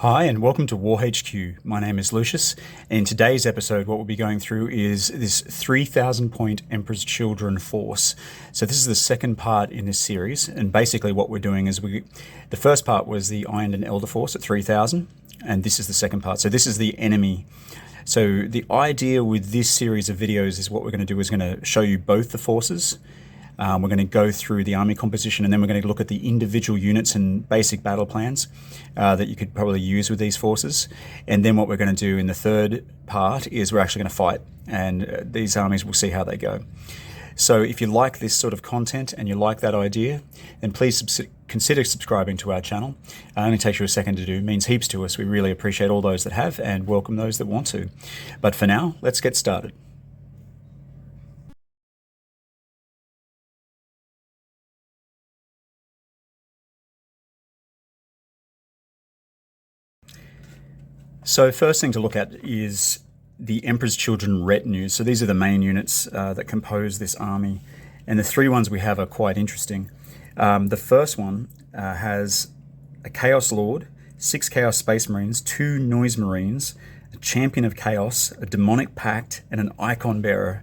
Hi and welcome to WarHQ. My name is Lucius. In today's episode, what we'll be going through is this 3,000 point Emperor's Children force. So this is the second part in this series, and basically what we're doing is the first part was the Iron and Elder force at 3,000, and this is the second part. So this is the enemy. So the idea with this series of videos is what we're going to do is going to show you both the forces. We're going to go through the army composition, and then we're going to look at the individual units and basic battle plans that you could probably use with these forces. And then what we're going to do in the third part is we're actually going to fight, and these armies, we'll see how they go. So if you like this sort of content and you like that idea, then please consider subscribing to our channel. It only takes you a second to do. It means heaps to us. We really appreciate all those that have and welcome those that want to. But for now, let's get started. So first thing to look at is the Emperor's Children retinues. So these are the main units that compose this army. And the three ones we have are quite interesting. The first one has a Chaos Lord, 6 Chaos Space Marines, 2 Noise Marines, a Champion of Chaos, a Demonic Pact, and an Icon Bearer,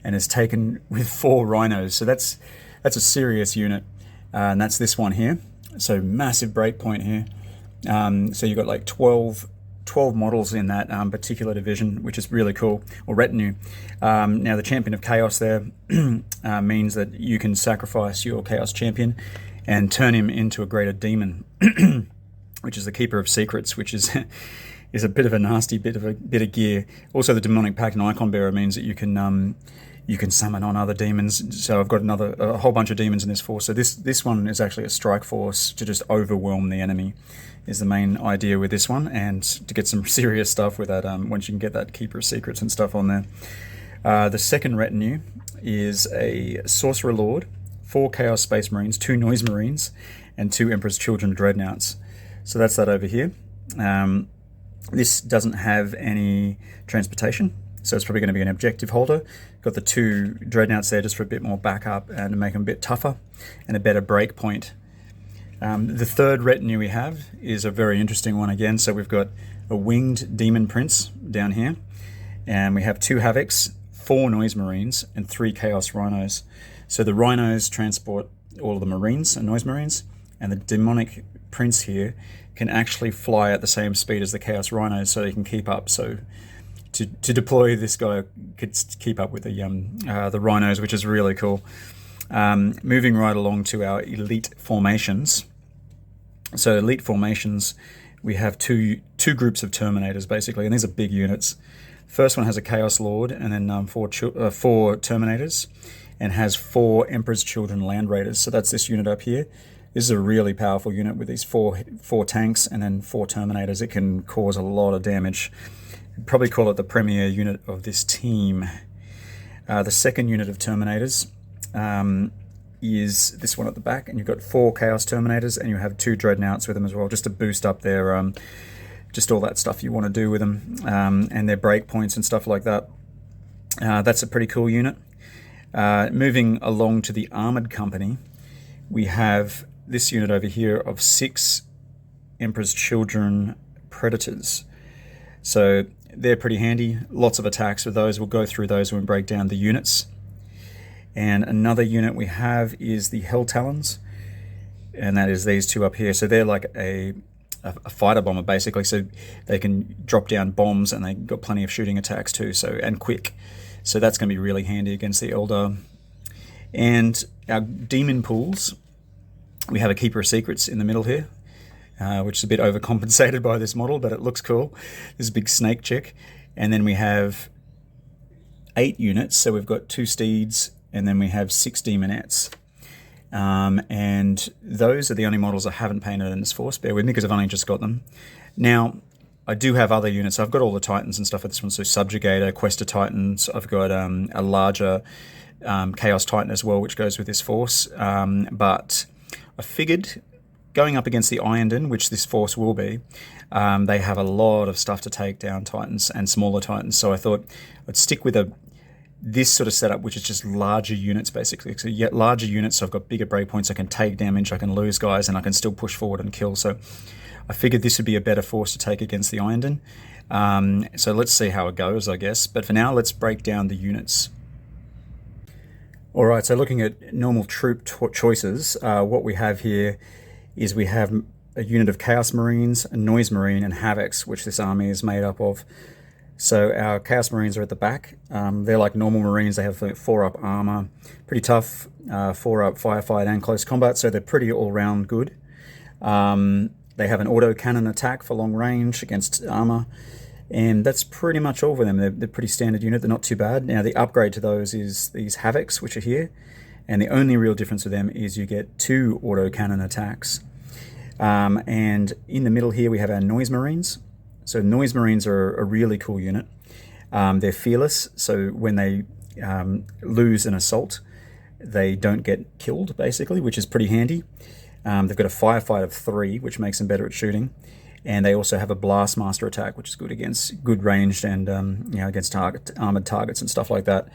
and is taken with 4 Rhinos. So that's a serious unit, and that's this one here. So massive breakpoint here. So you've got like 12 models in that particular division, which is really cool, or retinue. Now the Champion of Chaos there means that you can sacrifice your Chaos Champion and turn him into a greater demon, which is the Keeper of Secrets, which is a bit of a nasty bit of gear. Also, the Demonic Pact and Icon Bearer means that you can summon on other demons. So I've got a whole bunch of demons in this force. So this one is actually a strike force to just overwhelm the enemy, is the main idea with this one, and to get some serious stuff with that once you can get that Keeper of Secrets and stuff on there. The second retinue is a Sorcerer Lord, 4 Chaos Space Marines, 2 Noise Marines, and 2 Emperor's Children dreadnoughts. So that's that over here. This doesn't have any transportation, so it's probably going to be an objective holder. Got the 2 dreadnoughts there just for a bit more backup and to make them a bit tougher and a better break point. The third retinue we have is a very interesting one again. So we've got a Winged Demon Prince down here, and we have 2 Havocs, 4 Noise Marines, and 3 Chaos Rhinos. So the Rhinos transport all of the Marines and Noise Marines, and the Demonic Prince here can actually fly at the same speed as the Chaos Rhinos, so he can keep up. So to deploy, this guy could keep up with the Rhinos, which is really cool. Moving right along to our elite formations. So elite formations, we have two groups of Terminators basically, and these are big units. First one has a Chaos Lord, and then 4 Terminators, and has 4 Emperor's Children Land Raiders. So that's this unit up here. This is a really powerful unit with these four tanks and then 4 Terminators. It can cause a lot of damage. I'd probably call it the premier unit of this team. The second unit of Terminators is this one at the back, and you've got 4 Chaos Terminators, and you have 2 Dreadnoughts with them as well, just to boost up their just all that stuff you want to do with them, and their break points and stuff like that. That's a pretty cool unit. Moving along to the Armored Company, we have this unit over here of 6 Emperor's Children Predators. So they're pretty handy, lots of attacks with those. We'll go through those when we break down the units. And another unit we have is the Hell Talons, and that is these 2 up here. So they're like a fighter bomber basically, so they can drop down bombs, and they've got plenty of shooting attacks too, and quick. So that's going to be really handy against the Eldar. And our demon pools, we have a Keeper of Secrets in the middle here, which is a bit overcompensated by this model, but it looks cool. This is a big snake chick. And then we have 8 units, so we've got 2 steeds, and then we have 6 demonets. And those are the only models I haven't painted in this force. Bear with me because I've only just got them. Now, I do have other units. I've got all the Titans and stuff for this one. So Subjugator, Quester Titans. I've got a larger Chaos Titan as well, which goes with this force. But I figured going up against the Iron, which this force will be, they have a lot of stuff to take down Titans and smaller Titans. So I thought I'd stick with this sort of setup, which is just larger units basically. So you get larger units, so I've got bigger breakpoints, I can take damage, I can lose guys, and I can still push forward and kill. So I figured this would be a better force to take against the Irondon. So let's see how it goes, I guess. But for now, let's break down the units. Alright, so looking at normal troop choices, what we have here is we have a unit of Chaos Marines, a Noise Marine, and Havocs, which this army is made up of. So our Chaos Marines are at the back. They're like normal Marines. They have 4-up armor, pretty tough, 4-up firefight and close combat, so they're pretty all-round good. They have an auto cannon attack for long range against armor, and that's pretty much all for them. They're pretty standard unit. They're not too bad. Now the upgrade to those is these Havocs, which are here, and the only real difference with them is you get 2 auto cannon attacks. And in the middle here we have our Noise Marines. So Noise Marines are a really cool unit. They're fearless, so when they lose an assault, they don't get killed, basically, which is pretty handy. They've got a firefight of 3, which makes them better at shooting. And they also have a Blastmaster attack, which is good against good ranged and against armored targets and stuff like that.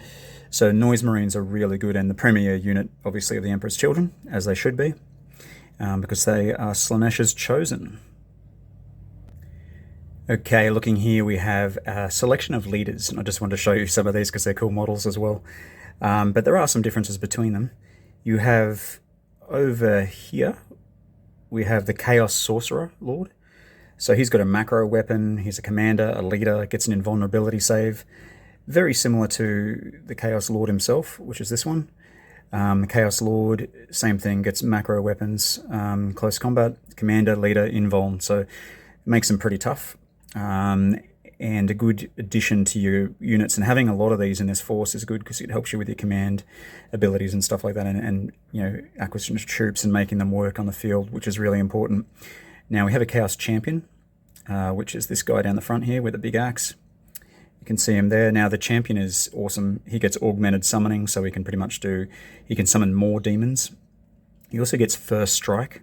So Noise Marines are really good, and the premier unit, obviously, of the Emperor's Children, as they should be, because they are Slaaneish's chosen. Okay, looking here, we have a selection of leaders, and I just wanted to show you some of these because they're cool models as well. But there are some differences between them. You have over here, we have the Chaos Sorcerer Lord. So he's got a macro weapon, he's a commander, a leader, gets an invulnerability save. Very similar to the Chaos Lord himself, which is this one. The Chaos Lord, same thing, gets macro weapons, close combat, commander, leader, invuln. So it makes them pretty tough. And a good addition to your units, and having a lot of these in this force is good because it helps you with your command abilities and stuff like that, and acquisition of troops and making them work on the field, which is really important. Now we have a Chaos Champion, which is this guy down the front here with a big axe. You can see him there. Now the Champion is awesome. He gets augmented summoning, so he can pretty much he can summon more demons. He also gets First Strike,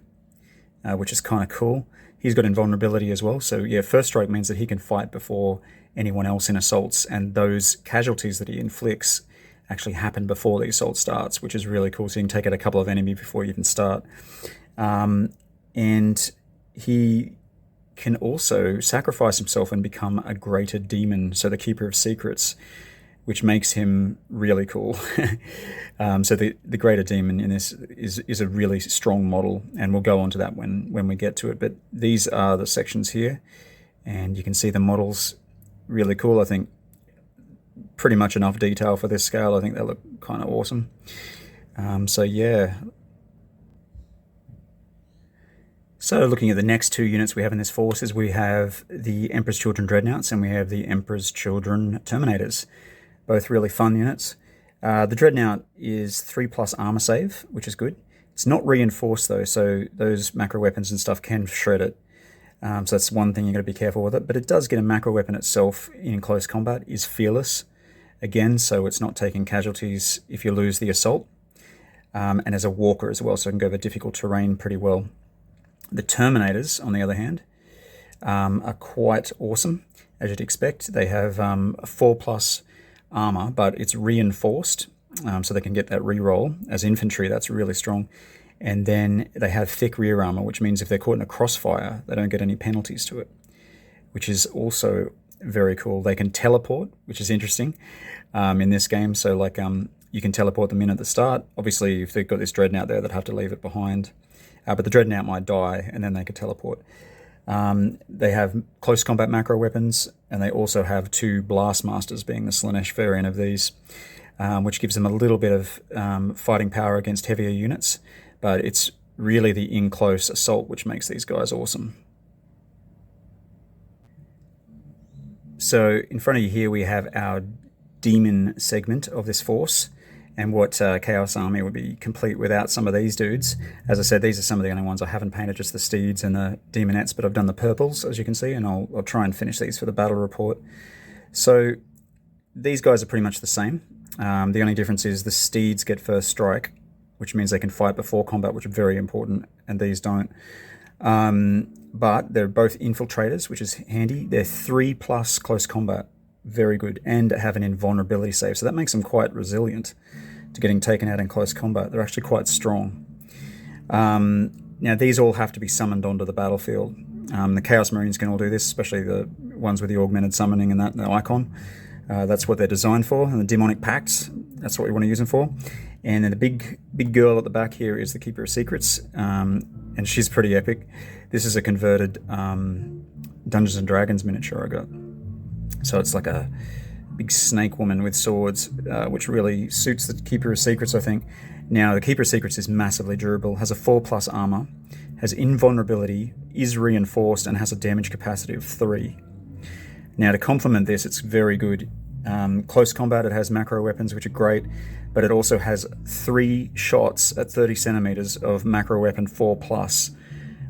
which is kind of cool. He's got invulnerability as well, so yeah, First Strike means that he can fight before anyone else in assaults, and those casualties that he inflicts actually happen before the assault starts, which is really cool, so you can take out a couple of enemies before you even start. And he can also sacrifice himself and become a greater demon, so the Keeper of Secrets, which makes him really cool. So the greater demon in this is a really strong model, and we'll go on to that when we get to it. But these are the sections here, and you can see the models really cool. I think pretty much enough detail for this scale. I think they look kind of awesome. So yeah. So looking at the next 2 units we have in this force is we have the Emperor's Children Dreadnoughts and we have the Emperor's Children Terminators. Both really fun units. The Dreadnought is 3+ armor save, which is good. It's not reinforced though, so those macro weapons and stuff can shred it. So that's one thing you've got to be careful with it. But it does get a macro weapon itself in close combat, is fearless. Again, so it's not taking casualties if you lose the assault. And as a walker as well, so it can go over difficult terrain pretty well. The Terminators, on the other hand, are quite awesome, as you'd expect. They have a 4+ armor, but it's reinforced, so they can get that reroll. As infantry, that's really strong. And then they have thick rear armor, which means if they're caught in a crossfire, they don't get any penalties to it, which is also very cool. They can teleport, which is interesting in this game. So like you can teleport them in at the start. Obviously, if they've got this Dreadnought there, they'd have to leave it behind. But the Dreadnought might die, and then they could teleport. They have close combat macro weapons, and they also have 2 Blastmasters, being the Slaanesh variant of these, which gives them a little bit of fighting power against heavier units, but it's really the in-close assault which makes these guys awesome. So in front of you here we have our demon segment of this force, and what Chaos Army would be complete without some of these dudes. As I said, these are some of the only ones I haven't painted, just the steeds and the demonets, but I've done the purples, as you can see, and I'll try and finish these for the battle report. So these guys are pretty much the same. The only difference is the steeds get First Strike, which means they can fight before combat, which is very important, and these don't. But they're both infiltrators, which is handy. They're 3+ close combat, very good, and have an invulnerability save. So that makes them quite resilient to getting taken out in close combat. They're actually quite strong. Now, these all have to be summoned onto the battlefield. The Chaos Marines can all do this, especially the ones with the augmented summoning and that the icon. That's what they're designed for. And the demonic pacts, that's what we want to use them for. And then the big girl at the back here is the Keeper of Secrets, and she's pretty epic. This is a converted Dungeons and Dragons miniature I got. So it's like a big snake woman with swords, which really suits the Keeper of Secrets, I think. Now, the Keeper of Secrets is massively durable, has a 4+ armor, has invulnerability, is reinforced, and has a damage capacity of 3. Now, to complement this, it's very good. Close combat, it has macro weapons, which are great, but it also has 3 shots at 30 centimeters of macro weapon 4+,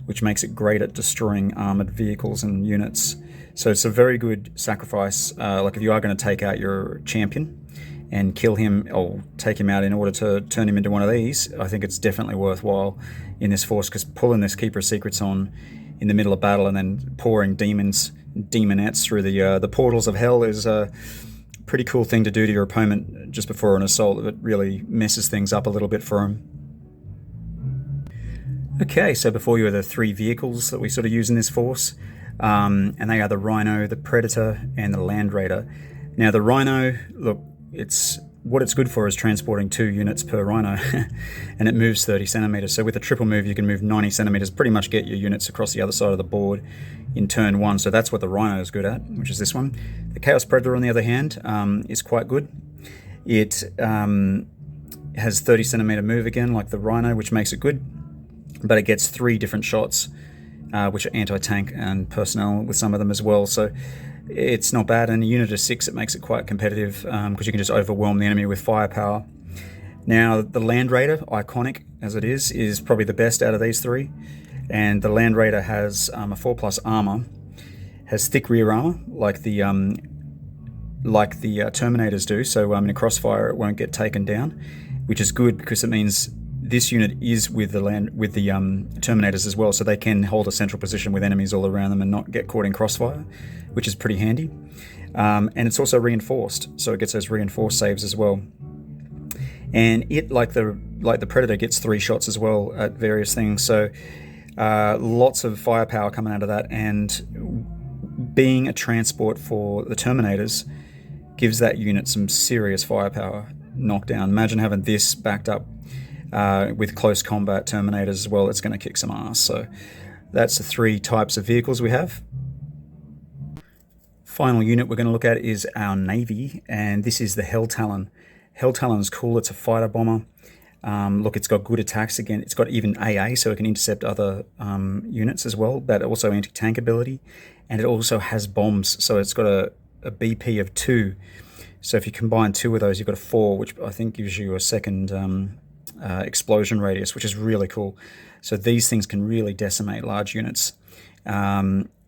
which makes it great at destroying armored vehicles and units. So it's a very good sacrifice. Like if you are going to take out your champion and kill him or take him out in order to turn him into one of these, I think it's definitely worthwhile in this force, because pulling this Keeper of Secrets on in the middle of battle and then pouring demonets through the portals of hell is a pretty cool thing to do to your opponent just before an assault. It really messes things up a little bit for him. Okay, so before you are the 3 vehicles that we sort of use in this force, and they are the Rhino, the Predator, and the Land Raider. Now the Rhino, look, what it's good for is transporting 2 units per Rhino, and it moves 30 centimeters. So with a triple move, you can move 90 centimeters, pretty much get your units across the other side of the board in turn 1. So that's what the Rhino is good at, which is this one. The Chaos Predator, on the other hand, is quite good. It has 30 centimeter move again, like the Rhino, which makes it good, but it gets 3 different shots, which are anti-tank and personnel with some of them as well. So it's not bad. And a unit of 6, it makes it quite competitive, because you can just overwhelm the enemy with firepower. Now, the Land Raider, iconic as it is probably the best out of these 3. And the Land Raider has a 4+ armor, has thick rear armor, like the Terminators do. So in a crossfire, it won't get taken down, which is good because it means this unit is with the Terminators as well, so they can hold a central position with enemies all around them and not get caught in crossfire, which is pretty handy. And it's also reinforced, so it gets those reinforced saves as well. And it, like the Predator, gets 3 shots as well at various things. So lots of firepower coming out of that, and being a transport for the Terminators gives that unit some serious firepower knockdown. Imagine having this backed up with close combat Terminators as well. It's going to kick some ass. So that's the 3 types of vehicles we have. Final unit we're going to look at is our Navy, and this is the Hell Talon. Hell Talon's cool. It's a fighter bomber. Look, it's got good attacks again. It's got even AA, so it can intercept other units as well, but also anti-tank ability. And it also has bombs, so it's got a BP of 2. So if you combine 2 of those, you've got a 4, which I think gives you a second explosion radius, which is really cool. So these things can really decimate large units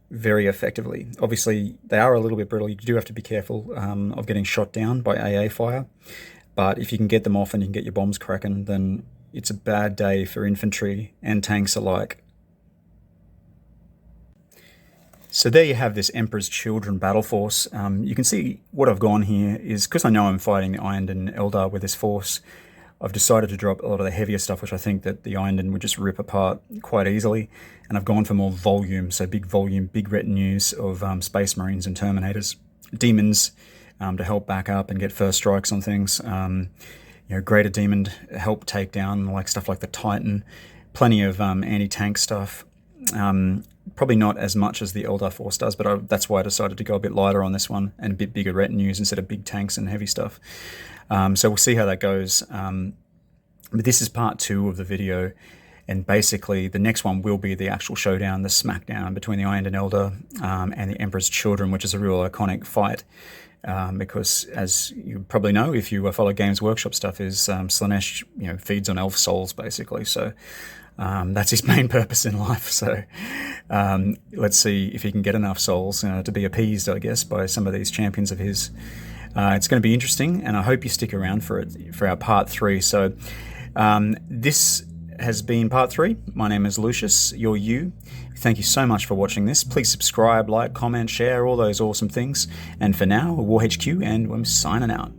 very effectively. Obviously, they are a little bit brittle. You do have to be careful of getting shot down by AA fire. But if you can get them off and you can get your bombs cracking, then it's a bad day for infantry and tanks alike. So there you have this Emperor's Children battle force. You can see what I've gone here is, because I know I'm fighting the Ironton Eldar with this force, I've decided to drop a lot of the heavier stuff, which I think that the Ironton would just rip apart quite easily. And I've gone for more volume, so big volume, big retinues of Space Marines and Terminators, demons to help back up and get first strikes on things. Greater demon to help take down like stuff like the Titan. Plenty of anti-tank stuff. Probably not as much as the Eldar force does, but that's why I decided to go a bit lighter on this one and a bit bigger retinues instead of big tanks and heavy stuff. So we'll see how that goes. But this is part 2 of the video, and basically the next one will be the actual showdown, the smackdown between the Ironton Eldar and the Emperor's Children, which is a real iconic fight. Because, as you probably know, if you follow Games Workshop stuff, is Slaanesh, feeds on elf souls basically. So that's his main purpose in life. So let's see if he can get enough souls to be appeased, I guess, by some of these champions of his. It's going to be interesting, and I hope you stick around for our part 3. So this has been part 3. My name is Lucius, you're you. Thank you so much for watching this. Please subscribe, like, comment, share, all those awesome things. And for now, WarHQ, and I'm signing out.